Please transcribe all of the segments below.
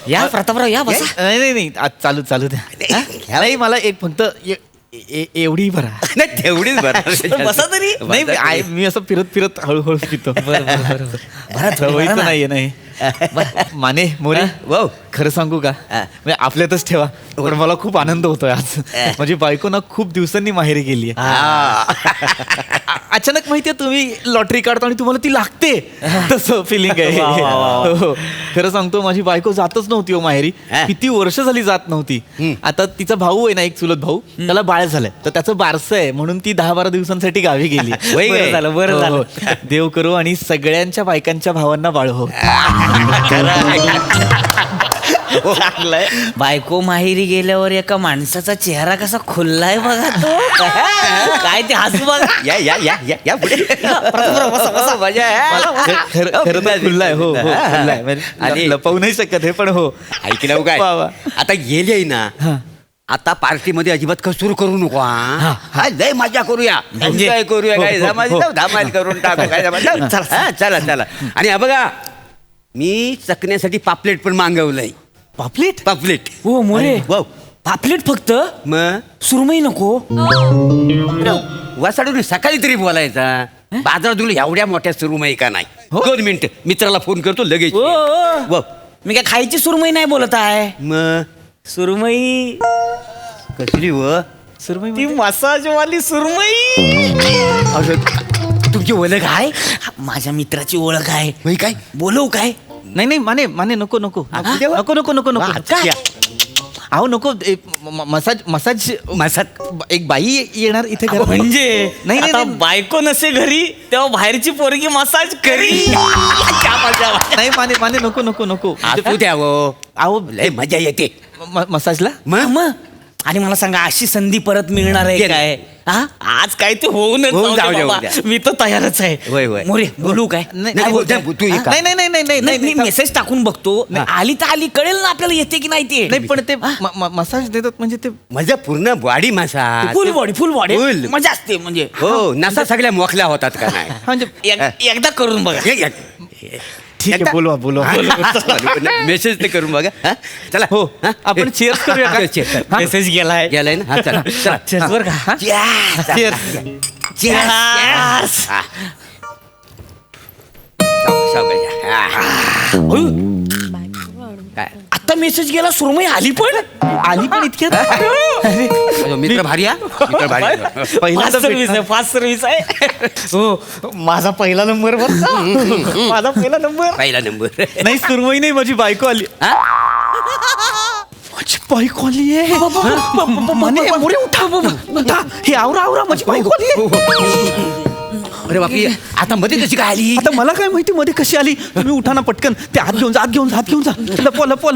या प्रतापराव या बसा. नाही आज चालू द्या. नाही मला एक फक्त एवढी भरा. नाही तेवढीच बरं. बसा तरी. नाही मी असं फिरत हळूहळू पितो. सवयीचं नाहीये. नाही माने मोरे वाव खरं सांगू का म्हणजे आपल्यातच ठेवा पण मला खूप आनंद होतोय आज. माझी बायको ना खूप दिवसांनी माहेरी गेली. अचानक माहितीये तुम्ही लॉटरी काढता आणि तुम्हाला ती लागते तसं फिलिंग आहे. हो खरं सांगतो माझी बायको जातच नव्हती हो माहेरी. किती वर्ष झाली जात नव्हती. आता तिचा भाऊ आहे ना एक चुलत भाऊ त्याला बाळ झालंय तर त्याचं बारसं आहे म्हणून ती 10-12 दिवसांसाठी गावी गेली. बरं झालं. देव करू आणि सगळ्यांच्या बायकांच्या भावांना बाळ हो. चांगलंय. बायको माहेरी गेल्यावर एका माणसाचा चेहरा कसा खुललाय बघा तो. काय ते हसू बघा. या पुढे खरं तर खुल्लाय. हो खुल्लाय आणि लपवू नाही शकत हे पण हो. ऐकलं काय आता गेले ना आता पार्टीमध्ये अजिबात कसूर करू नको. हा लय मजा करूया एन्जॉय करूया. काय धमाल करून टाकू. काय चला आणि हा बघा मी चकण्यासाठी पापलेट पण मागवलंय. पापलेट हो मोरे. वाव पापलेट फक्त मग सुरमई नको. वासाडून सकाळी तरी बोलायचा. बाजारातून एवढ्या मोठ्या सुरुमई का नाही. 2 मिनिट मित्राला फोन करतो लगेच. वाव मी काय खायची सुरमई नाही बोलत आहे. मग सुरमई कसली व सुरमई ती मसाजवाली सुरमई. तुमची ओळख आहे. माझ्या मित्राची ओळख आहे. काय बोलवू काय. नाही माने नको अहो नको. मसाज एक बाई येणार इथे म्हणजे नाही आता बायको नसे घरी तेव्हा बाहेरची पोरगी मसाज करी. नाही माने नको असू द्या अहो लय मजा येते मसाजला. मग आणि मला सांगा अशी संधी परत मिळणार आहे काय. हा आज काय ते होऊनच जाऊ दे बाबा. मी तर तयारच आहे. मोरे बोलू काय. नाही मेसेज टाकून बघतो. आली तर आली कळेल ना आपल्याला येते की नाही ते. नाही पण ते मसाज देतात म्हणजे ते मजा पूर्ण बॉडी मसाज. फुल बॉडी मजा असते म्हणजे. हो नसा सगळ्या मोकल्या होतात का नाही. म्हणजे एकदा करून बघा. ठीक आहे बोलवा. मेसेज ते करून बघा. चला हो आपण चेअर्स करूया. मेसेज गेलाय ना. हा चला चेअर्स बर का. आता मेसेज गेला सुरमई आली पण इतक्यात. मित्र भारी. फास्ट सर्व्हिस आहे. हो माझा पहिला नंबर. माझा पहिला नंबर. नाही सुरमई नाही माझी बायको आली. माझी बायको आली आहे. उठा हे आवरा माझी बायको आली. अरे बापरे आता मध्ये कशी काय आली. आता मला काय माहिती मध्ये कशी आली. तुम्ही उठा ना पटकन. ते हात घेऊन जा. लपवा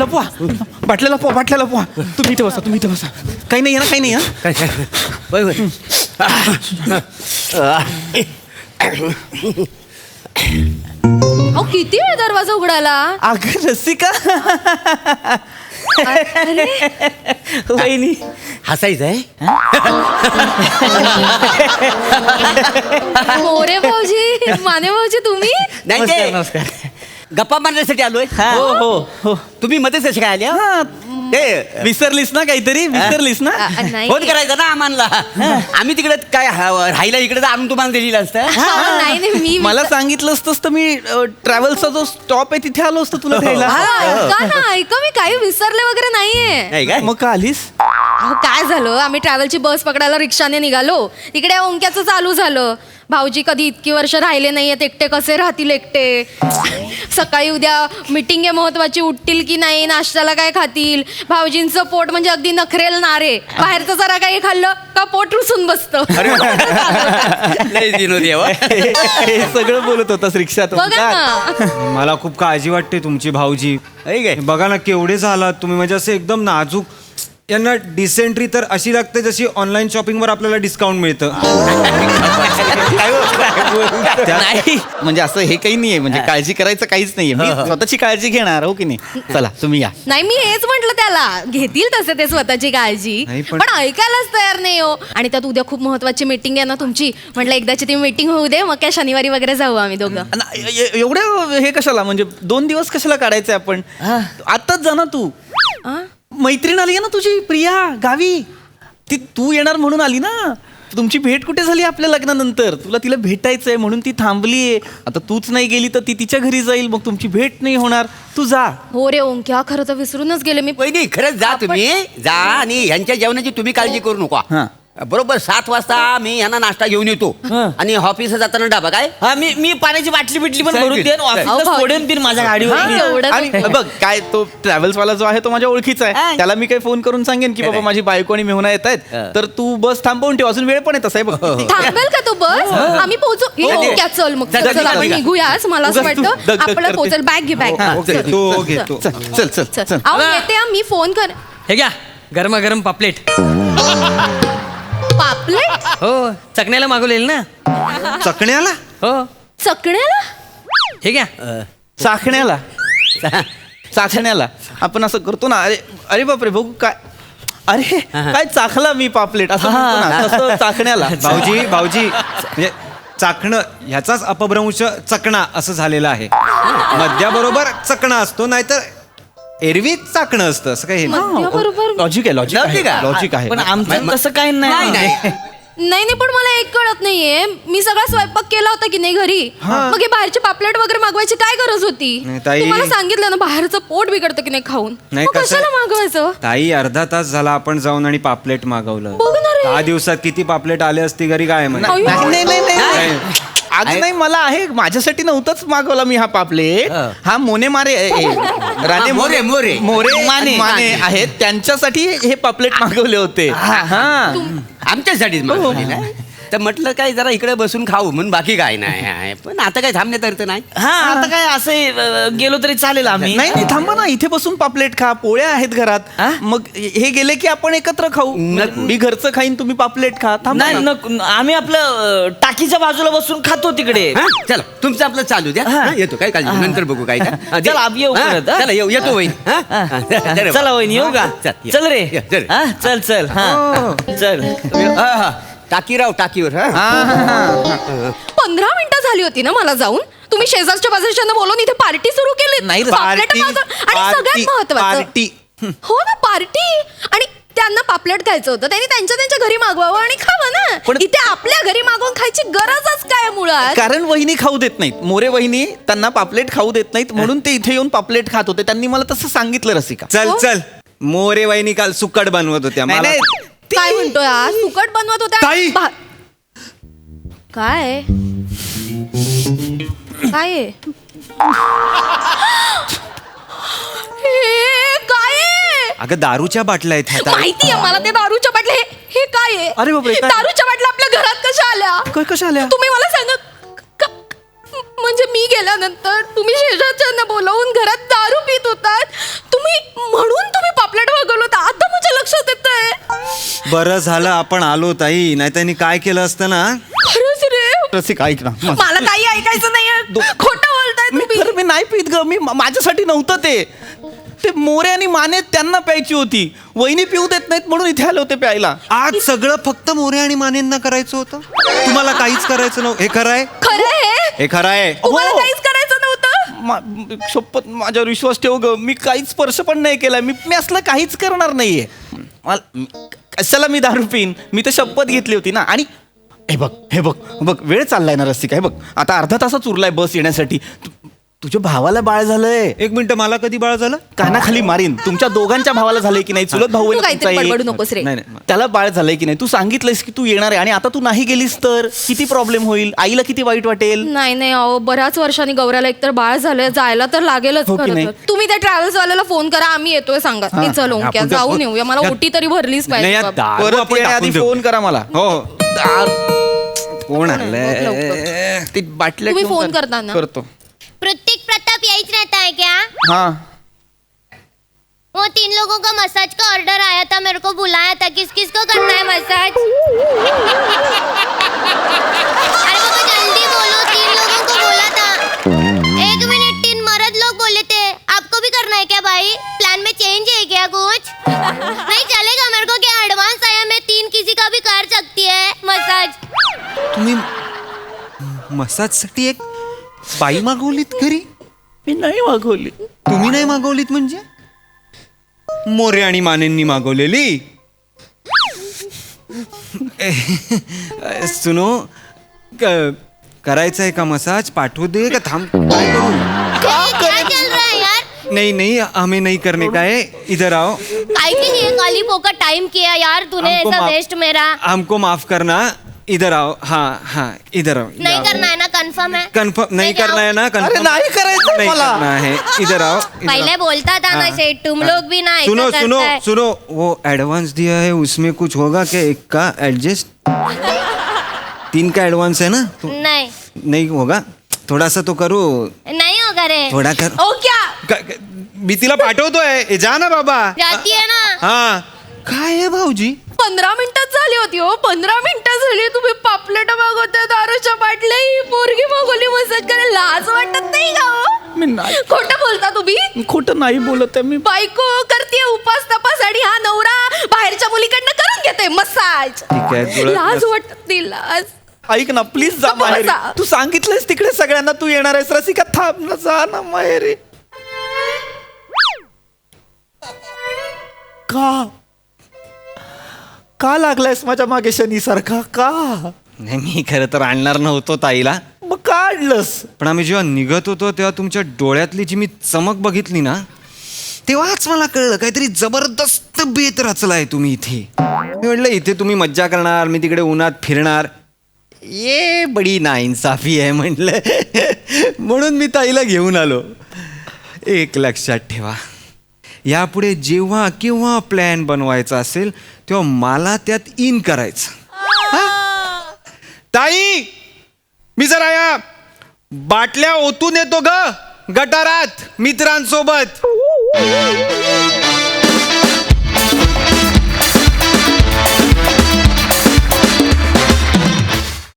बाटल्याला पोहा. तुम्ही इथे बसा. काही नाही ना. अहो किती वेळ दरवाजा उघडाला. अगं रसिका वहिनी हसायचं आहे. मोरे भाऊजी माने भाऊजी तुम्ही. नाही ते नमस्कार. गप्पा मारण्यासाठी आलोय. हो तुम्ही मध्येच कशी काय आल्या. ते विसरलीस ना काहीतरी. विसरलीस ना. नाही फोन करायचा ना आम्हाला. आम्ही तिकडे काय राहायला इकडे आणून तुम्हाला दिलेलं असतं. नाही मी मला सांगितलं असतंस तर मी ट्रॅव्हलचा जो स्टॉप आहे तिथे आलो असतो तुला घ्यायला. का ना ऐका मी काही विसरले वगैरे नाहीये. नाही काय मग का आलीस. अहो काय झालं आम्ही ट्रॅव्हलची बस पकडायला रिक्षाने निघालो. तिकडे ओंक्याचं चालू झालं. भाऊजी कधी इतकी वर्ष राहिले नाहीयेत एकटे कसे राहतील एकटे. सकाळी उद्या मीटिंग आहे महत्वाची उठतील की नाही नाश्त्याला काय खातील. भाऊजींचं पोट म्हणजे अगदी नखरेल नारे. बाहेरचं जरा काही खाल्लं का पोट रुसून बसतं. हे सगळं बोलत होतास रिक्षात. बघा ना. मला खूप काळजी वाटते तुमची भाऊजी. बघा ना केवढे झालात तुम्ही म्हणजे असे एकदम नाजूक. यांना डिसेंट्री तर अशी लागते जशी ऑनलाईन शॉपिंगवर आपल्याला डिस्काउंट मिळतं. नाही म्हणजे असं हे काही नाहीये, म्हणजे काळजी करायचं काहीच नाहीये. मी स्वतःची काळजी घेणार हो की नाही. चला तुम्ही या. नाही मी हेच म्हंटल त्याला, घेतील तसे ते स्वतःची काळजी, नाही, पण ऐकायलाच तयार नाही हो. आणि त्यात उद्या खूप महत्वाची मीटिंग आहे ना तुमची, म्हटलं एकदाची ती मीटिंग होऊ दे, मग काय शनिवारी वगैरे जाऊ आम्ही दोघं. एवढं हे कशाला, म्हणजे 2 दिवस कशाला काढायचे आपण. आताच जा ना तू. आ? मैत्रीण आली आहे ना तुझी प्रिया गावी, ती तू येणार म्हणून आली ना. तुमची भेट कुठे झाली आपल्या लग्नानंतर, तुला तिला भेटायचंय म्हणून ती थांबलीये. आता तूच नाही गेली तर ती तिच्या घरी जाईल, मग तुमची भेट नाही होणार. तू जा. हो रे ओंक्या, खरं तर विसरूनच गेले मी. वहिनी खरंच जा तुम्ही जा, आणि यांच्या जेवणाची तुम्ही काळजी करू नका. हा. बरोबर 7 वाजता मी यांना नाश्ता घेऊन येतो आणि ऑफिसला जाताना डबा काय. हा मी पाण्याची बाटली बिटली पण भरून देईन, अहो, ऑफिसला भाऊ. सोडेन तीन माझ्या गाडीवर. हा. एवढं आणि बघ काय तो ट्रॅव्हल्स वाला जो आहे तो माझ्या ओळखीचा आहे. त्याला मी काही फोन करून सांगेन की बाबा माझी बायको आणि मेहुणा येत आहेत, तर तू बस थांबवून ठेव. अजून वेळ पण आहे तसा आहे बघ. थांबेल का तो बस? आम्ही पोहोचू. ए, ओंक्या चल मग, चल चल, आपण निघूयाच. मला असं उगाच तू वाटतं दगदग आपल्याला करते. पोहोचेल. बॅग घे, बॅग. तो घेतो. चल चल चल चल. अहो येते हा, मी फोन कर. हे घ्या गरमागरम पापलेट. पापलेट हो चकण्याला मागवलेल ना. चकण्याला हो चकण्याला. हे घ्या. चाखण्याला चाखण्याला आपण असं करतो ना. अरे अरे बापरे बघू काय, अरे काय चाखला मी पापलेट असं म्हणतो ना, तसं चाखण्याला. भाऊजी म्हणजे चाकणं ह्याचाच अपभ्रंश चकणा असं झालेलं आहे. मद्याबरोबर चकणा असतो, नाहीतर एरवी चाकणं असतं असं काही नाही. मद्याबरोबर. लॉजिक आहे, लॉजिक लॉजिक आहे. लॉजिक आहे. पण आमचं तसं काही नाही. नाही नाही, पण मला एक कळत नाहीये, मी सगळा स्वयंपाक केला होता की नाही घरी, मग हे बाहेरचे पापलेट वगैरे मागवायची काय गरज होती? नाही, ताई. तुम्हाला सांगितलं ना बाहेरचं पोट बिघडतं की नाही खाऊन, नाही, मग कसं- कशाला मागवायचं? ताई अर्धा तास झाला आपण जाऊन आणि पापलेट मागवलं. बघ ना रे. 10 दिवसात किती पापलेट आले असती घरी काय म्हणजे. अय्यो. नाही नाही नाही नाही. अगं नाही, मला आहे, माझ्यासाठी नव्हतंच मागवला मी हा पापलेट. हा मोने मारे राणे मोरे, मोरे. मोरे माने. माने आहेत, त्यांच्यासाठी हे पापलेट मागवले होते. हा आमच्यासाठीच मागवली ना. तर म्हटलं काय जरा इकडे बसून खाऊ म्हणून, बाकी काय नाही आहे. पण आता काय थांबण्यात अर्थ नाही. हा आता काय असं गेलो तरी चालेल आम्ही. नाही नाही, थांबा ना, इथे बसून पापलेट खा. पोळ्या आहेत घरात, मग हे गेले की आपण एकत्र खाऊ. मी घरचं खाईन, तुम्ही पापलेट खा. थांबा नाही ना. आम्ही आपलं टाकीच्या बाजूला बसून खातो तिकडे. हा? चला तुमचं आपलं चालू द्या. हा, येतो काय काळजी घेऊ, नंतर बघू काय काय. हा, दे. चला, आप येऊ हा, परत, हा? चला येतो वहीन. चला वहिनी येऊ का? चल रे. चल. हा, चल चल हा चल. टाकीराव टाकीवर. हा 15 मिनिटं झाली होती ना मला जाऊन, तुम्ही शेजारच्या बाजूच्या बोलून इथे पार्टी सुरू केली. नाही रे, पापलेट पार्टी- आणि सगळ्यात महत्वाचं, पार्टी. हो ना पार्टी. आणि त्यांना पापलेट खायचं होतं, त्यांनी त्यांच्या घरी मागवावं आणि खावं ना. पण- इथे आपल्या घरी मागवून खायची गरजच काय मुळात? कारण वहिनी खाऊ देत नाहीत. मोरे वहिनी त्यांना पापलेट खाऊ देत नाहीत, म्हणून ते इथे येऊन पापलेट खात होते. त्यांनी मला तसं सांगितलं रसिका. चल हो? चल, मोरे वहिनी काल सुकट बनवत होत्या. नाही, मला नाही, काय म्हणतोय आज? सुकट बनवत होत्या. ताई! काय काय आहे? हे काय आहे? अगं दारूच्या बाटल्या आहेत ह्या, ताई. माहितीये मला ते दारूच्या बाटल्या. हे काय आहे? अरे बापरे, काय? दारूच्या बाटल्या आपल्या घरात कशा आल्या? कशा आल्या? तुम्ही मला सांगा. म्हणजे मी गेल्यानंतर तुम्ही शेजारच्यांना बोलावून घरात दारू पित होतात, तुम्ही म्हणून तुम्ही पापलेट मागवलं होतं. आता माझ्या लक्षात येतंय. बरं झालं आपण आलो ताई, नाही त्यांनी काय केलं असतं ना. खरंच रे, रसिका ऐक ना. मला काही ऐकायचं नाहीये. खोटं बोलताय तुम्ही. खरं मी नाही पित ग. मी माझ्यासाठी नव्हतं ते मोरे आणि माने त्यांना प्यायची होती. वहिनी पिऊ देत नाहीत म्हणून इथे आले होते प्यायला. आज सगळं फक्त मोरे आणि मानेंना करायचं होतं, तुम्हाला काहीच करायचं नव्हतं. हे खरं आहे, खरं आहे? हे खरं आहे. तुम्हाला हो. काहीच करायचं नव्हतं? शपथ माझ्यावर विश्वास ठेव ग. मी काहीच स्पर्श पण नाही केला. मी असलं काहीच करणार नाहीये. कशाला मी दारू पिईन? मी तर शपथ घेतली होती ना. आणि हे बघ वेळ चाललाय ना रसिका. हे बघ आता अर्धा तासाच उरलाय बस येण्यासाठी. तुझ्या भावाला बाळ झालंय. 1 मिनिट, मला कधी बाळ झालं? कानाखाली मारीन. तुमच्या दोघांच्या भावाला झालंय की नाही? चुलत भाऊ आहे तू ना काहीतरी तुमचा बडबडू एक. नकोस रे. नाही नाही, त्याला बाळ झालंय की नाही? तू सांगितलंयस की तू येणार आहे आणि आता तू नाही गेलीस तर किती प्रॉब्लेम होईल? आईला किती वाईट वाटेल. नाही नाही अहो, बऱ्याच वर्षांनी गौऱ्याला एकतर बाळ झालंय, जायला तर लागेलच. हो की खरं नाही? तर. तुम्ही त्या ट्रॅव्हल्स वाल्याला फोन करा, आम्ही येतोय सांगा. मी चल ओंक्या, आपण त्या- जाऊन येऊया. मला ओटी तरी भरलीच नाही, पाहिजे या बाबा. दारू परत आपण येण्याआधी टाकून देऊ. फोन करा मला. हो, दार- कोण लवकर. आलंय? ती बाटल्या तुम्ही घेऊन फोन जा. करता ना? करतो. प्रत्येक प्रताप यहीच रहता है क्या? हाँ वो 3 लोगों का मसाज का ऑर्डर आया था, मेरे को बुलाया था, किस किस को करना है मसाज? अरे बाबा जल्दी बोलो, 3 लोगों को बोला था। 1 मिनट, 3 मर्द लोग बोले थे, आपको भी करना है क्या भाई? प्लान में चेंज है क्या कुछ? नहीं चलेगा मेरे को, क्या एडवांस आया, मैं 3 किसी का भी कर सकती है मसाज। तुम्ही मसाजसाठी एक बाई मागवलीत घरी? मी नाही मागवली. तुम्ही नाही मागवलीत म्हणजे मोरे आणि मानेंनी मागवलेली. सुनो, करायचं आहे का मसाज? पाठवू दे का थांब? काय करू? क्या चल रहा है यार? नहीं नहीं, हमें नहीं करने का है. इधर आओ. काहे के लिए काली पोका टाइम किया यार तूने, हमको ऐसा माफ- वेस्ट मेरा. हमको माफ करना. इधर आओ. हाँ हाँ, इधर आओ. नहीं करना है ना, कंफर्म है? कन्फर्म नहीं मैं जाऊं? करना है ना? अरे कन्फर्म नाही करायचं नहीं मला. करना है. इधर आओ. इधर पहले आओ. बोलता था ना हाँ, शेठ, तुम हाँ. लोग भी ना ऐसा सुनो करता सुनो है. सुनो, वो एडवांस दिया है, उसमें कुछ होगा क्या? एक का एडजस्ट? 3 का एडवांस है ना? तो नहीं नहीं होगा. थोड़ा सा तो करो. नहीं होगा रे. थोड़ा कर. ओ क्या मी तिला पाठवतोय. ए, जा ना बाबा. जाती है ना. हा. काय आहे भाऊजी? 15 मिनिटात झाली होती हो, 15 मिनिटं झाली. तुम्ही पापलेट मागवताय, दारूच्या बाटल्या, ही पोरगी मागवली मसाज करायला. लाज वाटत नाही का हो? मी नाही, खोटं बोलता तुम्ही. खोटं नाही बोलत आहे मी. बायको करते उपास तपास आणि हा नवरा बाहेरच्या मुलीकडनं करून घेते मसाज. ठीक आहे, तुला- लाज वाटत नाही, लाज. ऐक ना प्लीज जा नको माहेरी. जा. तू सांगितलंयस तिकडे सगळ्यांना तू येणार आहेस. रसिका थांब ना, जा ना माहेरी. का लागलायस माझ्या मागे शनी सारखा? का नाही, मी खरं तर आणणार नव्हतो ताईला. मग का आणलंस? पण आम्ही जेव्हा निघत होतो तेव्हा तुमच्या डोळ्यातली जी मी चमक बघितली ना, तेव्हाच मला कळलं काहीतरी जबरदस्त बेत रचलाय तुम्ही इथे. मी म्हटलं इथे तुम्ही मज्जा करणार, मी तिकडे उन्हात फिरणार. ये बडी नाइंसाफी आहे म्हटलं. म्हणून मी ताईला घेऊन आलो. एक लक्षात ठेवा, यापुढे जेव्हा केव्हा प्लॅन बनवायचा असेल तेव्हा मला त्यात इन करायचं. हा? ताई, मी जरा या बाटल्या ओतून येतो ग गटारात मित्रांसोबत.